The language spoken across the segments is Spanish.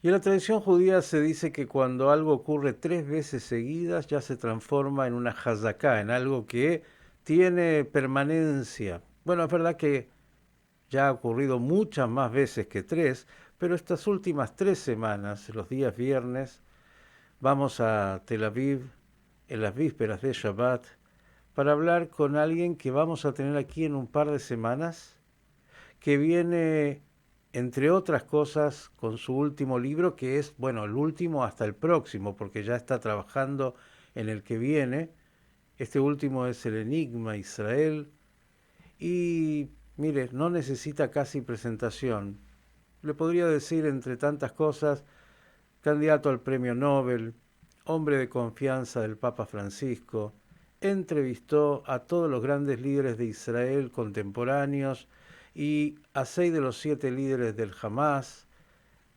Y en la tradición judía se dice que cuando algo ocurre 3 veces seguidas ya se transforma en una hazaká, en algo que tiene permanencia. Bueno, es verdad que ya ha ocurrido muchas más veces que tres, pero estas últimas 3 semanas, los días viernes, vamos a Tel Aviv en las vísperas de Shabbat para hablar con alguien que vamos a tener aquí en un par de semanas, que viene, entre otras cosas, con su último libro, que es, bueno, el último hasta el próximo, porque ya está trabajando en el que viene. Este último es El Enigma Israel. Y, mire, no necesita casi presentación. Le podría decir, entre tantas cosas, candidato al premio Nobel, hombre de confianza del Papa Francisco, entrevistó a todos los grandes líderes de Israel contemporáneos y a 6 de los 7 líderes del Hamas.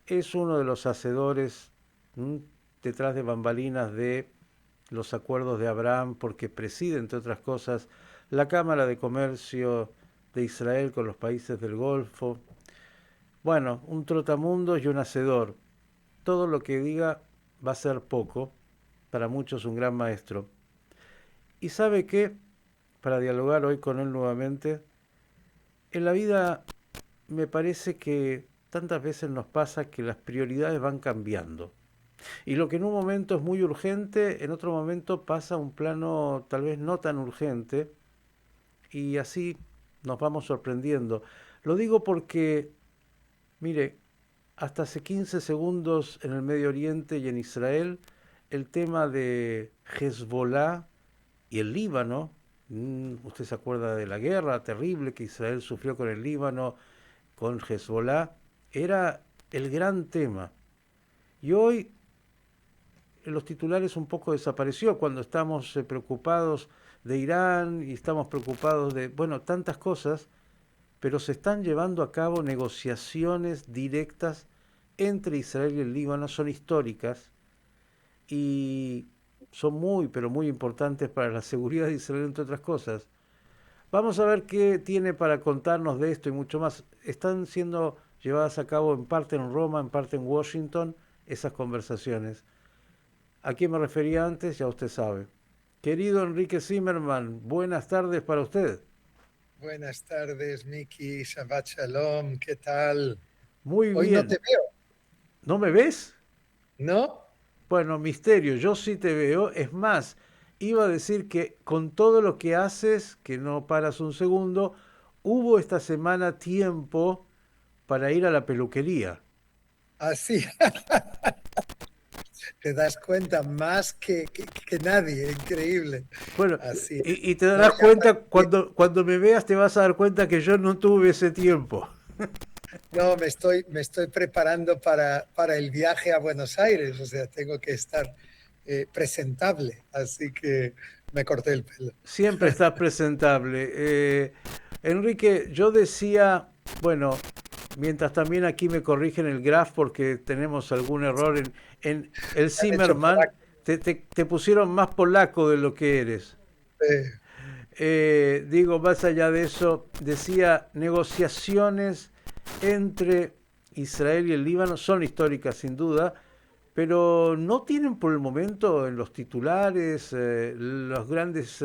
Es uno de los hacedores detrás de bambalinas de los acuerdos de Abraham, porque preside, entre otras cosas, la Cámara de Comercio de Israel con los países del Golfo. Bueno, un trotamundos y un hacedor. Todo lo que diga va a ser poco, para muchos un gran maestro. ¿Y sabe qué? Para dialogar hoy con él nuevamente, en la vida me parece que tantas veces nos pasa que las prioridades van cambiando. Y lo que en un momento es muy urgente, en otro momento pasa a un plano tal vez no tan urgente, y así nos vamos sorprendiendo. Lo digo porque, mire, hasta hace 15 segundos en el Medio Oriente y en Israel, el tema de Hezbollah y el Líbano, usted se acuerda de la guerra terrible que Israel sufrió con el Líbano, con Hezbollah, era el gran tema. Y hoy en los titulares un poco desapareció cuando estamos preocupados de Irán y estamos preocupados de, bueno, tantas cosas, pero se están llevando a cabo negociaciones directas entre Israel y el Líbano, son históricas y son muy, pero muy importantes para la seguridad de Israel, entre otras cosas. Vamos a ver qué tiene para contarnos de esto y mucho más. Están siendo llevadas a cabo en parte en Roma, en parte en Washington, esas conversaciones. ¿A quién me refería antes? Ya usted sabe. Querido Enrique Zimmerman, buenas tardes para usted. Buenas tardes, Miki. Shabbat Shalom. ¿Qué tal? Muy Hoy no te bien. veo, ¿No me ves? ¿no? Bueno, misterio, yo sí te veo. Es más, iba a decir que con todo lo que haces, que no paras un segundo, hubo esta semana tiempo para ir a la peluquería. Así te das cuenta más que nadie. Increíble. Bueno, Así es. y te No, darás ya cuenta, cuando me veas te vas a dar cuenta que yo no tuve ese tiempo. no, me estoy preparando para el viaje a Buenos Aires. O sea, tengo que estar presentable. Así que me corté el pelo. Siempre estás presentable. Enrique, yo decía, bueno, mientras también aquí me corrigen el graph porque tenemos algún error en el Me han hecho por Zimmerman, te pusieron más polaco de lo que eres. aquí. Digo, más allá de eso, decía, negociaciones entre Israel y el Líbano son históricas sin duda, pero no tienen por el momento en los titulares los grandes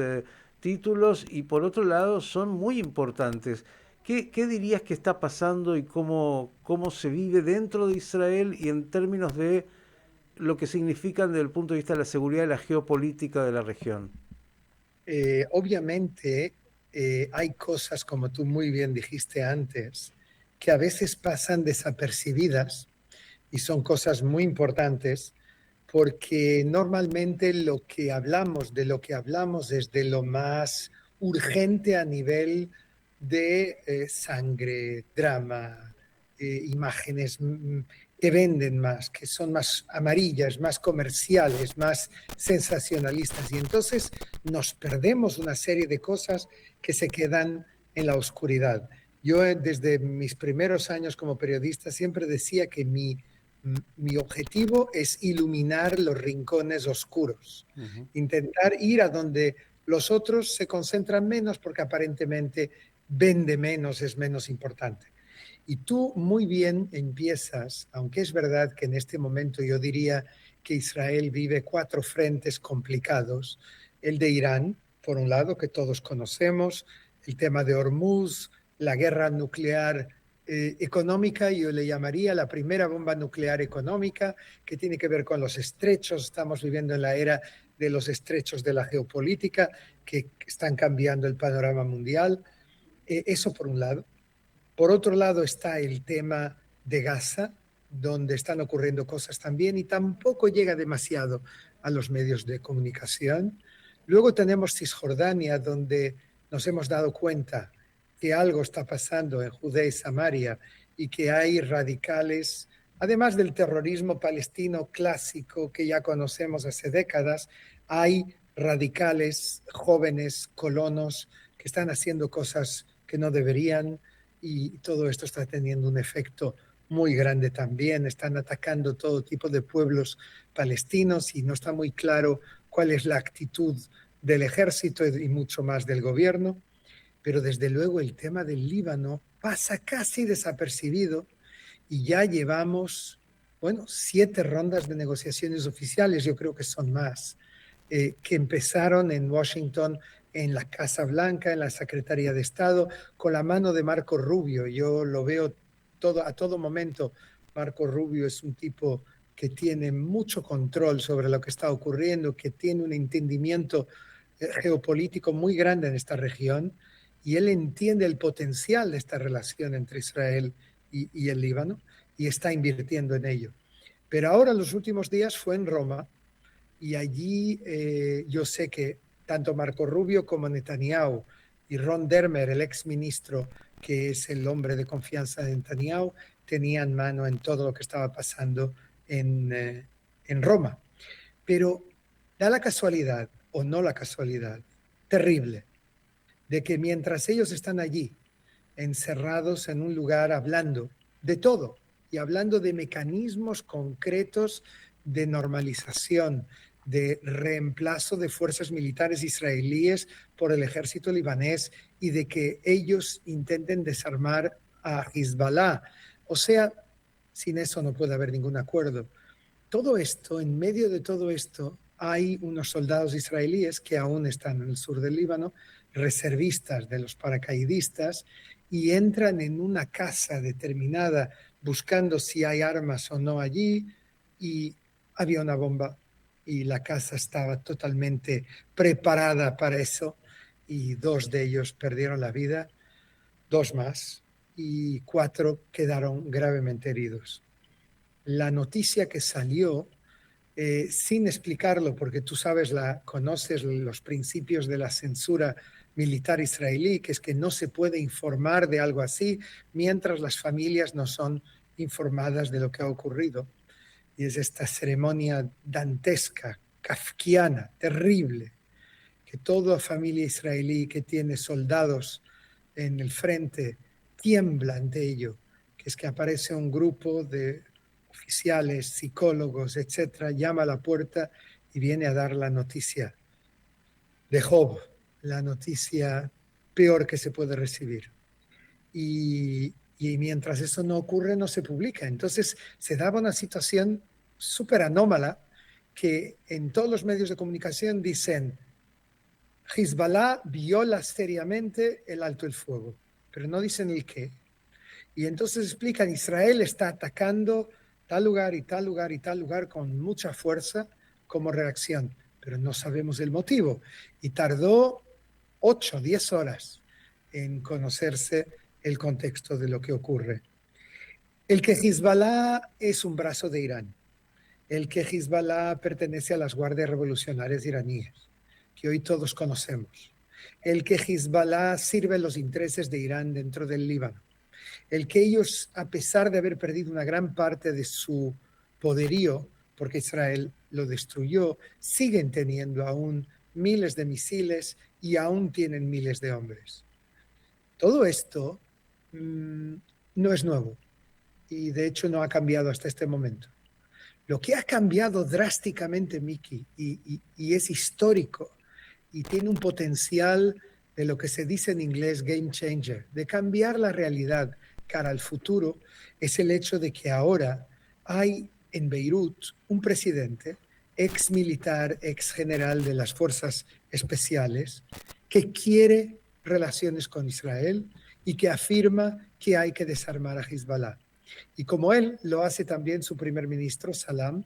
títulos y por otro lado son muy importantes. ¿Qué dirías que está pasando y cómo se vive dentro de Israel y en términos de lo que significan desde el punto de vista de la seguridad y la geopolítica de la región? Obviamente hay cosas, como tú muy bien dijiste antes, que a veces pasan desapercibidas y son cosas muy importantes porque normalmente de lo que hablamos es de lo más urgente a nivel de sangre, drama, imágenes que venden más, que son más amarillas, más comerciales, más sensacionalistas. Y entonces nos perdemos una serie de cosas que se quedan en la oscuridad. Yo desde mis primeros años como periodista siempre decía que mi objetivo es iluminar los rincones oscuros, Ujú. intentar ir a donde los otros se concentran menos porque aparentemente vende menos, es menos importante. Y tú muy bien empiezas, aunque es verdad que en este momento yo diría que Israel vive 4 frentes complicados. El de Irán, por un lado, que todos conocemos, el tema de Hormuz, la guerra nuclear económica, yo le llamaría la primera bomba nuclear económica, que tiene que ver con los estrechos. Estamos viviendo en la era de los estrechos de la geopolítica, que están cambiando el panorama mundial. Eso por un lado. Por otro lado está el tema de Gaza, donde están ocurriendo cosas también y tampoco llega demasiado a los medios de comunicación. Luego tenemos Cisjordania, donde nos hemos dado cuenta que algo está pasando en Judea y Samaria y que hay radicales, además del terrorismo palestino clásico que ya conocemos hace décadas, hay radicales jóvenes colonos que están haciendo cosas que no deberían, y todo esto está teniendo un efecto muy grande también. Están atacando todo tipo de pueblos palestinos y no está muy claro cuál es la actitud del ejército y mucho más del gobierno. Pero desde luego el tema del Líbano pasa casi desapercibido y ya llevamos, bueno, 7 rondas de negociaciones oficiales, yo creo que son más, que empezaron en Washington, en la Casa Blanca, en la Secretaría de Estado, con la mano de Marco Rubio. Yo lo veo a todo momento. Marco Rubio es un tipo que tiene mucho control sobre lo que está ocurriendo, que tiene un entendimiento geopolítico muy grande en esta región, y él entiende el potencial de esta relación entre Israel y el Líbano y está invirtiendo en ello. Pero ahora, en los últimos días, fue en Roma y allí yo sé que tanto Marco Rubio como Netanyahu y Ron Dermer, el exministro, que es el hombre de confianza de Netanyahu, tenían mano en todo lo que estaba pasando en Roma. Pero da la casualidad, o no la casualidad, terrible, de que mientras ellos están allí, encerrados en un lugar hablando de todo y hablando de mecanismos concretos de normalización, de reemplazo de fuerzas militares israelíes por el ejército libanés y de que ellos intenten desarmar a Hezbollah. O sea, sin eso no puede haber ningún acuerdo. Todo esto, en medio de todo esto, hay unos soldados israelíes que aún están en el sur del Líbano, reservistas de los paracaidistas, y entran en una casa determinada buscando si hay armas o no allí, y había una bomba y la casa estaba totalmente preparada para eso, y 2 de ellos perdieron la vida, 2 más, y 4 quedaron gravemente heridos. La noticia que salió, sin explicarlo, porque tú sabes, conoces los principios de la censura militar israelí, que es que no se puede informar de algo así mientras las familias no son informadas de lo que ha ocurrido. Y es esta ceremonia dantesca, kafkiana, terrible, que toda familia israelí que tiene soldados en el frente tiembla ante ello, que es que aparece un grupo de oficiales, psicólogos, etcétera, llama a la puerta y viene a dar la noticia de Job, la noticia peor que se puede recibir. Y mientras eso no ocurre, no se publica. Entonces se daba una situación súper anómala que en todos los medios de comunicación dicen Hezbollah viola seriamente el alto el fuego, pero no dicen el qué. Y entonces explican, Israel está atacando tal lugar y tal lugar y tal lugar con mucha fuerza como reacción, pero no sabemos el motivo. Y tardó 8, 10 horas en conocerse el contexto de lo que ocurre. El que Hezbollah es un brazo de Irán, el que Hezbollah pertenece a las guardias revolucionarias iraníes, que hoy todos conocemos, el que Hezbollah sirve los intereses de Irán dentro del Líbano, el que ellos, a pesar de haber perdido una gran parte de su poderío, porque Israel lo destruyó, siguen teniendo aún miles de misiles y aún tienen miles de hombres. Todo esto no es nuevo y de hecho no ha cambiado hasta este momento. Lo que ha cambiado drásticamente, Miki, y es histórico y tiene un potencial de lo que se dice en inglés game changer, de cambiar la realidad, cara al futuro es el hecho de que ahora hay en Beirut un presidente, ex militar, ex general de las fuerzas especiales, que quiere relaciones con Israel y que afirma que hay que desarmar a Hezbollah. Y como él, lo hace también su primer ministro, Salam,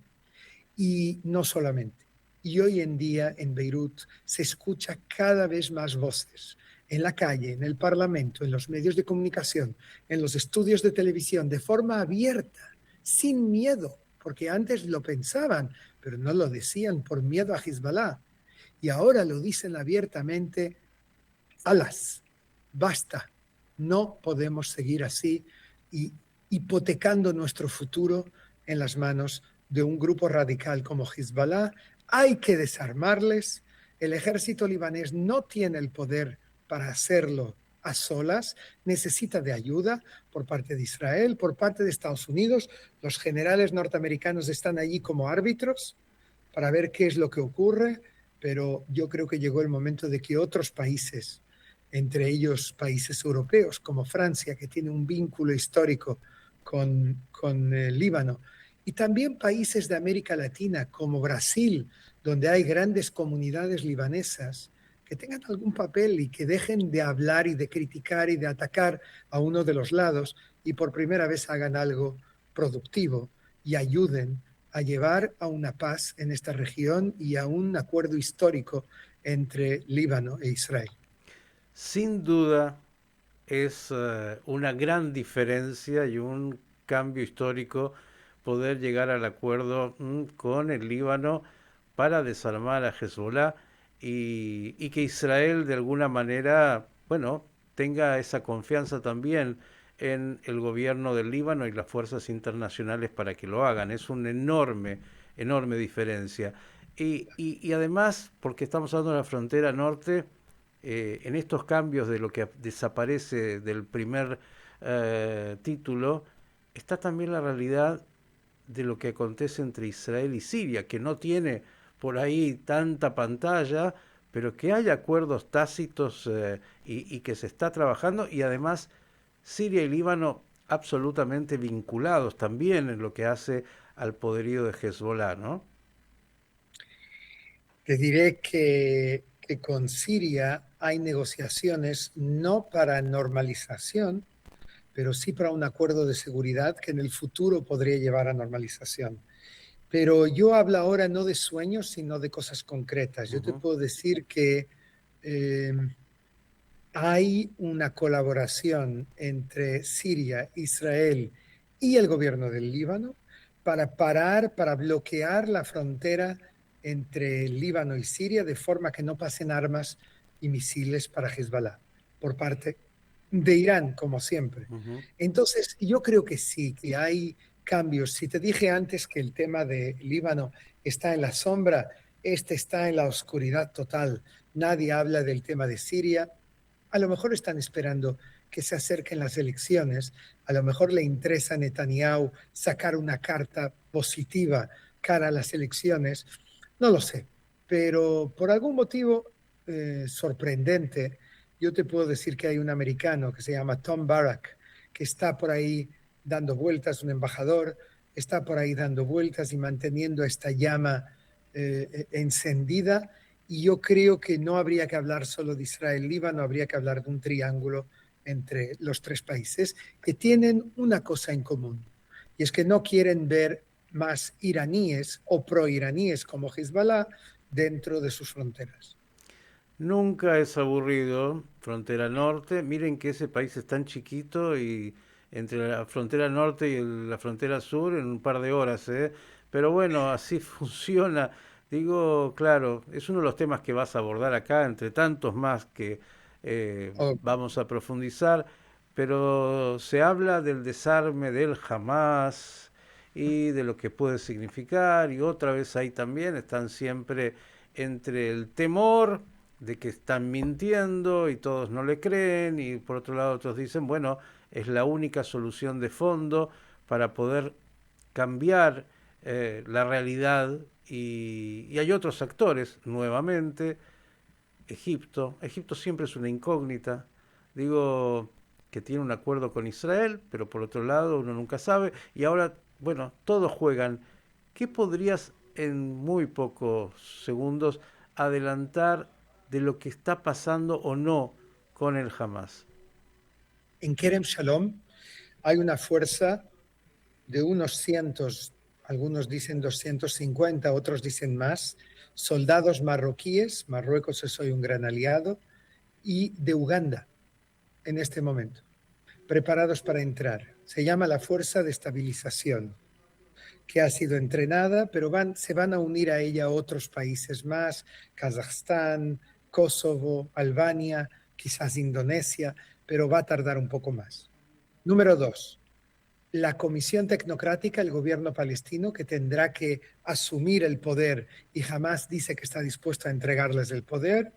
y no solamente. Y hoy en día en Beirut se escucha cada vez más voces en la calle, en el parlamento, en los medios de comunicación, en los estudios de televisión, de forma abierta, sin miedo, porque antes lo pensaban, pero no lo decían por miedo a Hezbollah. Y ahora lo dicen abiertamente: alas, basta, no podemos seguir así y hipotecando nuestro futuro en las manos de un grupo radical como Hezbollah. Hay que desarmarles. El ejército libanés no tiene el poder para hacerlo a solas, necesita de ayuda por parte de Israel, por parte de Estados Unidos. Los generales norteamericanos están allí como árbitros para ver qué es lo que ocurre, pero yo creo que llegó el momento de que otros países, entre ellos países europeos como Francia, que tiene un vínculo histórico con el Líbano, y también países de América Latina como Brasil, donde hay grandes comunidades libanesas, que tengan algún papel y que dejen de hablar y de criticar y de atacar a uno de los lados y por primera vez hagan algo productivo y ayuden a llevar a una paz en esta región y a un acuerdo histórico entre Líbano e Israel. Sin duda es una gran diferencia y un cambio histórico poder llegar al acuerdo con el Líbano para desarmar a Hezbollah y que Israel de alguna manera, bueno, tenga esa confianza también en el gobierno del Líbano y las fuerzas internacionales para que lo hagan. Es una enorme, enorme diferencia. Y además, porque estamos hablando de la frontera norte, en estos cambios de lo que desaparece del primer título, está también la realidad de lo que acontece entre Israel y Siria, que no tiene por ahí tanta pantalla, pero que hay acuerdos tácitos y que se está trabajando, y además Siria y Líbano absolutamente vinculados también en lo que hace al poderío de Hezbollah, ¿no? Te diré que con Siria hay negociaciones no para normalización, pero sí para un acuerdo de seguridad que en el futuro podría llevar a normalización. Pero yo hablo ahora no de sueños, sino de cosas concretas. Yo te Ujú. puedo decir que eh, hay una colaboración entre Siria, Israel y el gobierno del Líbano para parar, para bloquear la frontera entre el Líbano y Siria de forma que no pasen armas y misiles para Hezbollah por parte de Irán, como siempre. Ujú. Entonces, yo creo que sí, que hay cambios. Si te dije antes que el tema de Líbano está en la sombra, este está en la oscuridad total. Nadie habla del tema de Siria. A lo mejor están esperando que se acerquen las elecciones, a lo mejor le interesa a Netanyahu sacar una carta positiva cara a las elecciones, no lo sé, pero por algún motivo sorprendente, yo te puedo decir que hay un americano que se llama Tom Barrack, que está por ahí dando vueltas, un embajador, está por ahí dando vueltas y manteniendo esta llama encendida, y yo creo que no habría que hablar solo de Israel-Líbano, habría que hablar de un triángulo entre los tres países que tienen una cosa en común, y es que no quieren ver más iraníes o proiraníes como Hezbollah dentro de sus fronteras. Nunca es aburrido, frontera norte. Miren que ese país es tan chiquito y entre la frontera norte y la frontera sur en un par de horas, ¿eh? Pero bueno, así funciona. Digo, claro, es uno de los temas que vas a abordar acá, entre tantos más que Oh, vamos a profundizar, pero se habla del desarme del Hamas y de lo que puede significar, y otra vez ahí también están siempre entre el temor de que están mintiendo y todos no le creen, y por otro lado otros dicen, bueno, es la única solución de fondo para poder cambiar la realidad, y hay otros actores, nuevamente, Egipto. Egipto siempre es una incógnita. Digo, que tiene un acuerdo con Israel, pero por otro lado uno nunca sabe, y ahora, bueno, todos juegan. ¿Qué podrías en muy pocos segundos adelantar de lo que está pasando o no con el Hamas? En Kerem Shalom hay una fuerza de unos cientos, algunos dicen 250, otros dicen más, soldados marroquíes, Marruecos es hoy un gran aliado, y de Uganda en este momento, preparados para entrar. Se llama la Fuerza de Estabilización, que ha sido entrenada, pero se van a unir a ella otros países más, Kazajstán, Kosovo, Albania, quizás Indonesia, pero va a tardar un poco más. Número dos, la comisión tecnocrática, el gobierno palestino, que tendrá que asumir el poder y jamás dice que está dispuesto a entregarles el poder,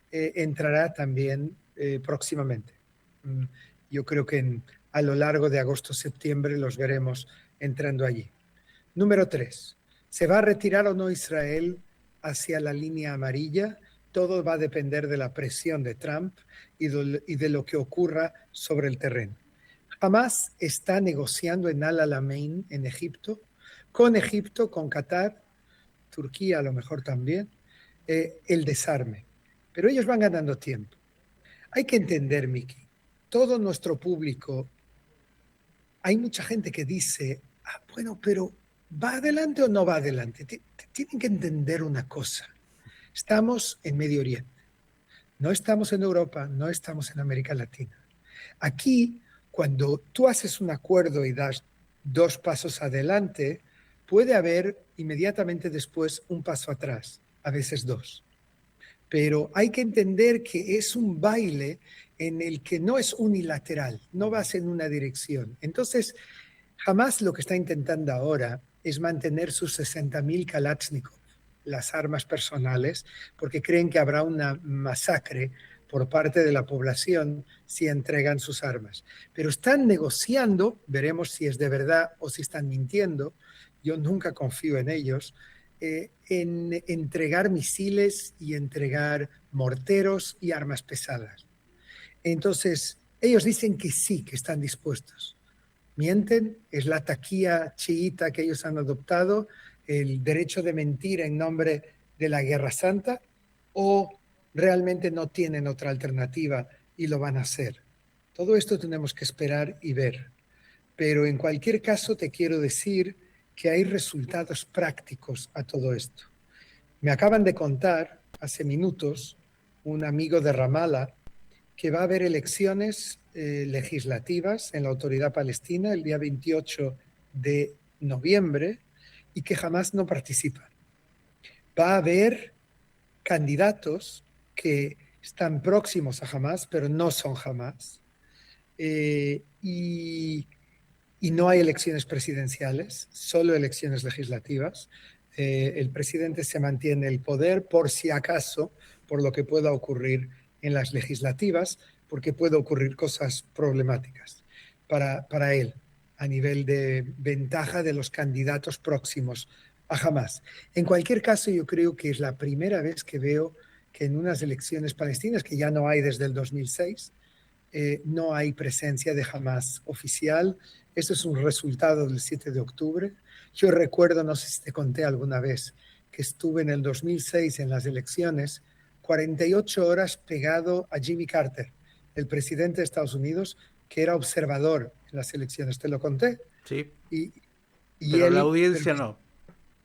entrará también próximamente. Yo creo que a lo largo de agosto-septiembre los veremos entrando allí. Número 3. ¿Se va a retirar o no Israel hacia la línea amarilla? Todo va a depender de la presión de Trump y de lo que ocurra sobre el terreno. Hamas está negociando en Al-Alamein, en Egipto, con Qatar, Turquía a lo mejor también, el desarme. Pero ellos van ganando tiempo. Hay que entender, Miki, todo nuestro público, hay mucha gente que dice, bueno, pero ¿va adelante o no va adelante? Tienen que entender una cosa. Estamos en Medio Oriente, no estamos en Europa, no estamos en América Latina. Aquí, cuando tú haces un acuerdo y das 2 pasos adelante, puede haber inmediatamente después un paso atrás, a veces 2. Pero hay que entender que es un baile en el que no es unilateral, no vas en una dirección. Entonces, jamás lo que está intentando ahora es mantener sus 60.000 Kalashnikov, las armas personales, porque creen que habrá una masacre por parte de la población si entregan sus armas. Pero están negociando, veremos si es de verdad o si están mintiendo, yo nunca confío en ellos, en entregar misiles y entregar morteros y armas pesadas. Entonces, ellos dicen que sí, que están dispuestos. Mienten, es la taquía chiita que ellos han adoptado, el derecho de mentir en nombre de la Guerra Santa, o realmente no tienen otra alternativa y lo van a hacer. Todo esto tenemos que esperar y ver. Pero en cualquier caso te quiero decir que hay resultados prácticos a todo esto. Me acaban de contar hace minutos un amigo de Ramallah que va a haber elecciones legislativas en la Autoridad Palestina el día 28 de noviembre y que jamás no participan. Va a haber candidatos que están próximos a Hamas, pero no son Hamas. Y no hay elecciones presidenciales, solo elecciones legislativas. El presidente se mantiene el poder por si acaso, por lo que pueda ocurrir en las legislativas, porque puede ocurrir cosas problemáticas para él a nivel de ventaja de los candidatos próximos a Hamas. En cualquier caso, yo creo que es la primera vez que veo que en unas elecciones palestinas, que ya no hay desde el 2006, no hay presencia de Hamas oficial. Esto es un resultado del 7 de octubre. Yo recuerdo, no sé si te conté alguna vez, que estuve en el 2006 en las elecciones 48 horas pegado a Jimmy Carter, el presidente de Estados Unidos, que era observador en las elecciones. ¿Te lo conté? Sí, Y, y pero la él... audiencia no.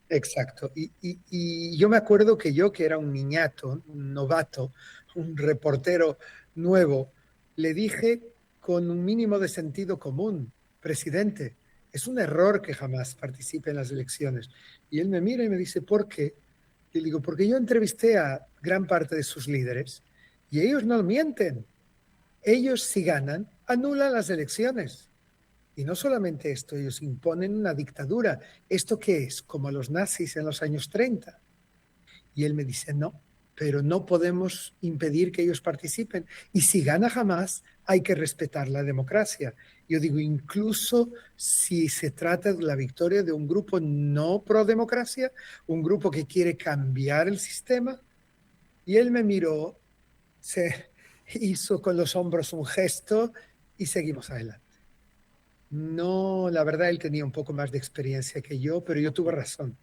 Exacto. Y yo me acuerdo que yo, que era un niñato, un novato, un reportero nuevo, le dije con un mínimo de sentido común, presidente, es un error que jamás participe en las elecciones. Y él me mira y me dice, ¿por qué? Y le digo, porque yo entrevisté a gran parte de sus líderes y ellos no mienten. Ellos, si ganan, anulan las elecciones. Y no solamente esto, ellos imponen una dictadura. ¿Esto qué es? Como los nazis en los años 30. Y él me dice, no, pero no podemos impedir que ellos participen. Y si gana Hamas, hay que respetar la democracia. Yo digo, incluso si se trata de la victoria de un grupo no pro democracia, un grupo que quiere cambiar el sistema. Y él me miró, se hizo con los hombros un gesto y seguimos adelante. No, la verdad, él tenía un poco más de experiencia que yo, pero yo tuve razón.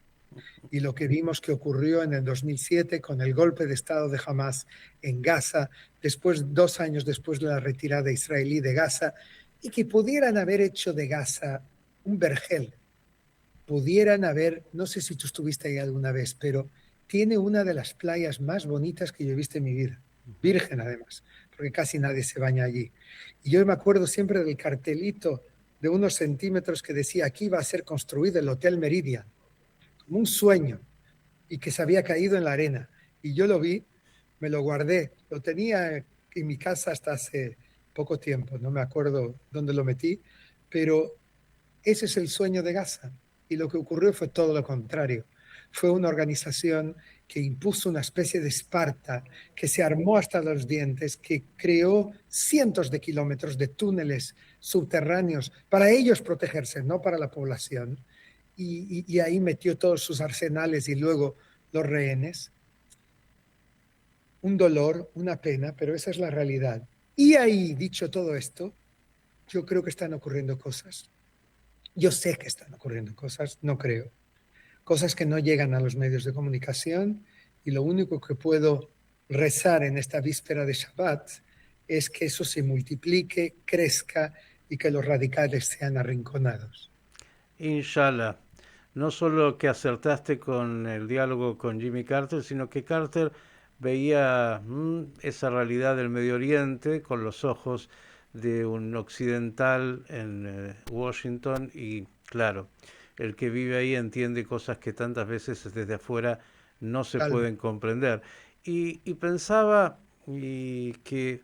Y lo que vimos que ocurrió en el 2007 con el golpe de Estado de Hamas en Gaza, después, 2 años después de la retirada israelí de Gaza, y que pudieran haber hecho de Gaza un vergel, pudieran haber, no sé si tú estuviste ahí alguna vez, pero tiene una de las playas más bonitas que yo he visto en mi vida, virgen además, porque casi nadie se baña allí. Y yo me acuerdo siempre del cartelito de unos centímetros que decía, aquí va a ser construido el Hotel Meridian, como un sueño, y que se había caído en la arena. Y yo lo vi, me lo guardé, lo tenía en mi casa hasta hace poco tiempo, no me acuerdo dónde lo metí, pero ese es el sueño de Gaza. Y lo que ocurrió fue todo lo contrario. Fue una organización que impuso una especie de Esparta, que se armó hasta los dientes, que creó cientos de kilómetros de túneles subterráneos para ellos protegerse, no para la población. Y ahí metió todos sus arsenales y luego los rehenes. Un dolor, una pena, pero esa es la realidad. Y ahí, dicho todo esto, yo creo que están ocurriendo cosas. Yo sé que están ocurriendo cosas, no creo. Cosas que no llegan a los medios de comunicación y lo único que puedo rezar en esta víspera de Shabbat es que eso se multiplique, crezca y que los radicales sean arrinconados. Inshallah. No solo que acertaste con el diálogo con Jimmy Carter, sino que Carter veía esa realidad del Medio Oriente con los ojos de un occidental en Washington y claro, el que vive ahí entiende cosas que tantas veces desde afuera no se pueden Totalmente. comprender. Y pensaba que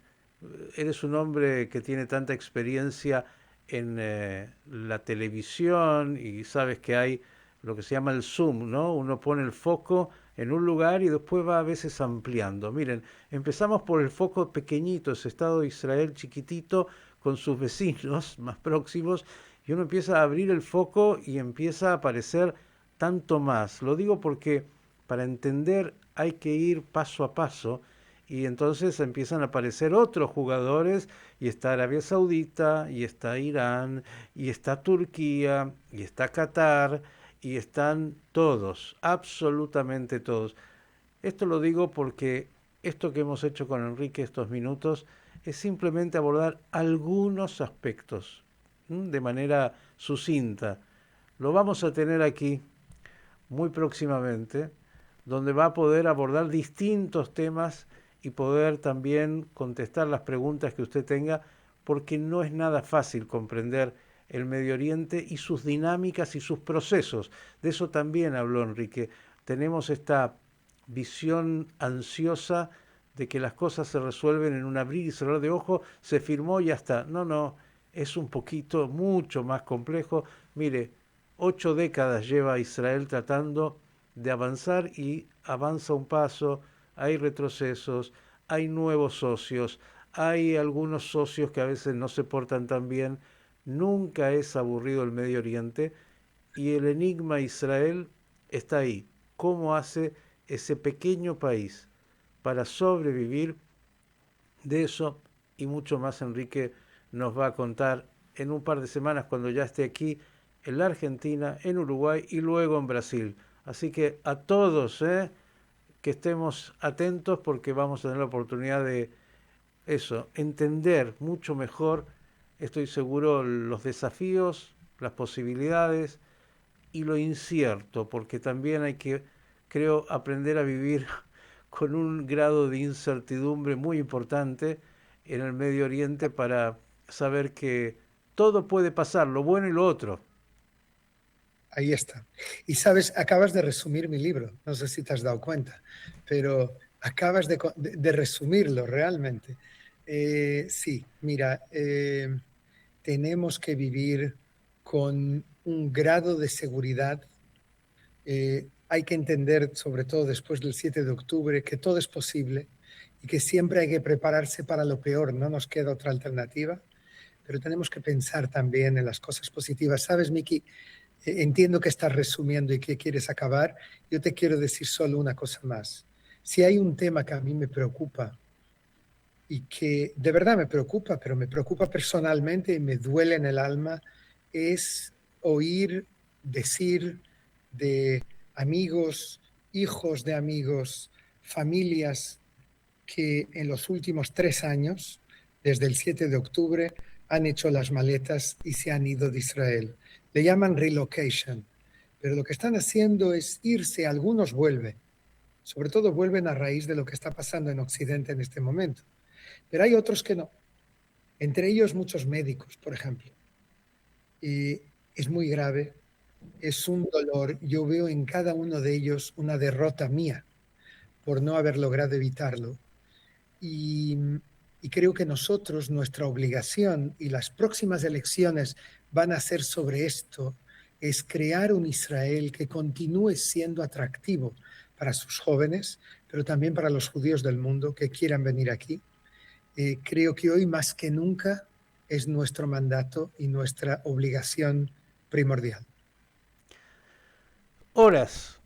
eres un hombre que tiene tanta experiencia en la televisión y sabes que hay lo que se llama el zoom, ¿no? Uno pone el foco en un lugar y después va a veces ampliando. Miren, empezamos por el foco pequeñito, ese Estado de Israel chiquitito con sus vecinos más próximos y uno empieza a abrir el foco y empieza a aparecer tanto más. Lo digo porque para entender hay que ir paso a paso y entonces empiezan a aparecer otros jugadores y está Arabia Saudita y está Irán y está Turquía y está Qatar y están todos, absolutamente todos. Esto lo digo porque esto que hemos hecho con Enrique estos minutos es simplemente abordar algunos aspectos de manera sucinta. Lo vamos a tener aquí muy próximamente, donde va a poder abordar distintos temas y poder también contestar las preguntas que usted tenga, porque no es nada fácil comprender el Medio Oriente y sus dinámicas y sus procesos. De eso también habló Enrique. Tenemos esta visión ansiosa de que las cosas se resuelven en un abrir y cerrar de ojos, se firmó y ya está. No, no, es un poquito, mucho más complejo. Mire, 8 décadas lleva Israel tratando de avanzar y avanza un paso, hay retrocesos, hay nuevos socios, hay algunos socios que a veces no se portan tan bien, nunca es aburrido el Medio Oriente y el enigma Israel está ahí. ¿Cómo hace ese pequeño país para sobrevivir? De eso y mucho más Enrique nos va a contar en un par de semanas cuando ya esté aquí en la Argentina, en Uruguay y luego en Brasil. Así que a todos que estemos atentos porque vamos a tener la oportunidad de eso, entender mucho mejor, estoy seguro, los desafíos, las posibilidades y lo incierto, porque también hay que, creo, aprender a vivir con un grado de incertidumbre muy importante en el Medio Oriente para saber que todo puede pasar, lo bueno y lo otro. Ahí está. Y sabes, acabas de resumir mi libro, no sé si te has dado cuenta, pero acabas de resumirlo realmente. Sí, mira, tenemos que vivir con un grado de seguridad. Hay que entender, sobre todo después del 7 de octubre, que todo es posible y que siempre hay que prepararse para lo peor, no nos queda otra alternativa, pero tenemos que pensar también en las cosas positivas. ¿Sabes, Miki? Entiendo que estás resumiendo y que quieres acabar. Yo te quiero decir solo una cosa más. Si hay un tema que a mí me preocupa y que de verdad me preocupa, pero me preocupa personalmente y me duele en el alma, es oír decir de amigos, hijos de amigos, familias que en los últimos 3 años, desde el 7 de octubre, han hecho las maletas y se han ido de Israel. Le llaman relocation, pero lo que están haciendo es irse, algunos vuelven, sobre todo vuelven a raíz de lo que está pasando en Occidente en este momento, pero hay otros que no, entre ellos muchos médicos, por ejemplo. Y es muy grave, es un dolor, yo veo en cada uno de ellos una derrota mía por no haber logrado evitarlo. Y, y creo que nosotros, nuestra obligación y las próximas elecciones van a ser sobre esto, es crear un Israel que continúe siendo atractivo para sus jóvenes, pero también para los judíos del mundo que quieran venir aquí. Creo que hoy más que nunca es nuestro mandato y nuestra obligación primordial. Horas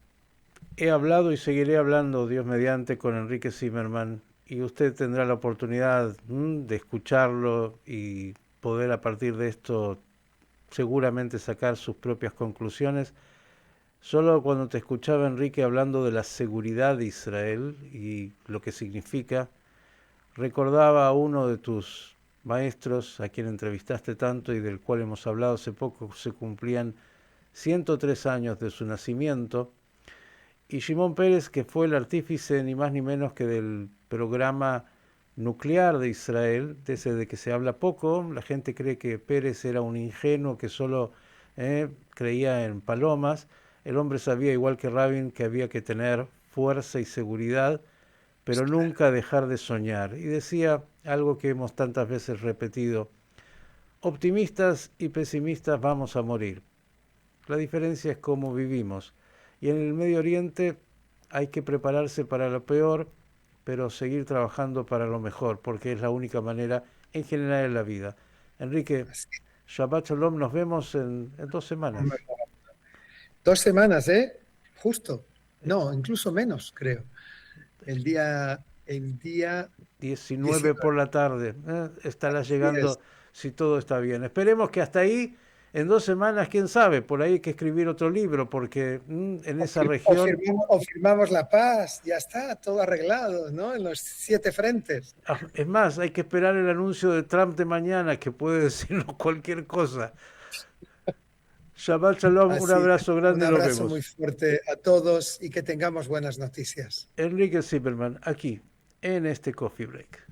he hablado y seguiré hablando, Dios mediante, con Enrique Zimmerman, y usted tendrá la oportunidad de escucharlo y poder a partir de esto seguramente sacar sus propias conclusiones. Solo cuando te escuchaba, Enrique, hablando de la seguridad de Israel y lo que significa, recordaba a uno de tus maestros, a quien entrevistaste tanto y del cual hemos hablado hace poco. Se cumplían 103 años de su nacimiento, y Shimon Peres, que fue el artífice ni más ni menos que del programa nuclear de Israel, de ese de que se habla poco. La gente cree que Pérez era un ingenuo que solo creía en palomas. El hombre sabía, igual que Rabin, que había que tener fuerza y seguridad, pero nunca dejar de soñar. Y decía algo que hemos tantas veces repetido: optimistas y pesimistas vamos a morir. La diferencia es cómo vivimos. Y en el Medio Oriente hay que prepararse para lo peor, pero seguir trabajando para lo mejor, porque es la única manera en general en la vida. Enrique, Así, Shabbat Shalom, nos vemos en 2 semanas. 2 semanas, ¿eh? Justo. No, incluso menos, creo. El día 19 19. por la tarde. Estará Así es. llegando si todo está bien. Esperemos que hasta ahí, en 2 semanas, quién sabe, por ahí hay que escribir otro libro, porque en esa región, O firmamos la paz, ya está, todo arreglado, ¿no? En los 7 frentes. es más, hay que esperar el anuncio de Trump de mañana, que puede decirnos cualquier cosa. Shabbat Shalom, un Así, abrazo un grande, nos abrazo muy vemos. fuerte a todos y que tengamos buenas noticias. Enrique Zimmerman, aquí, en este Coffee Break.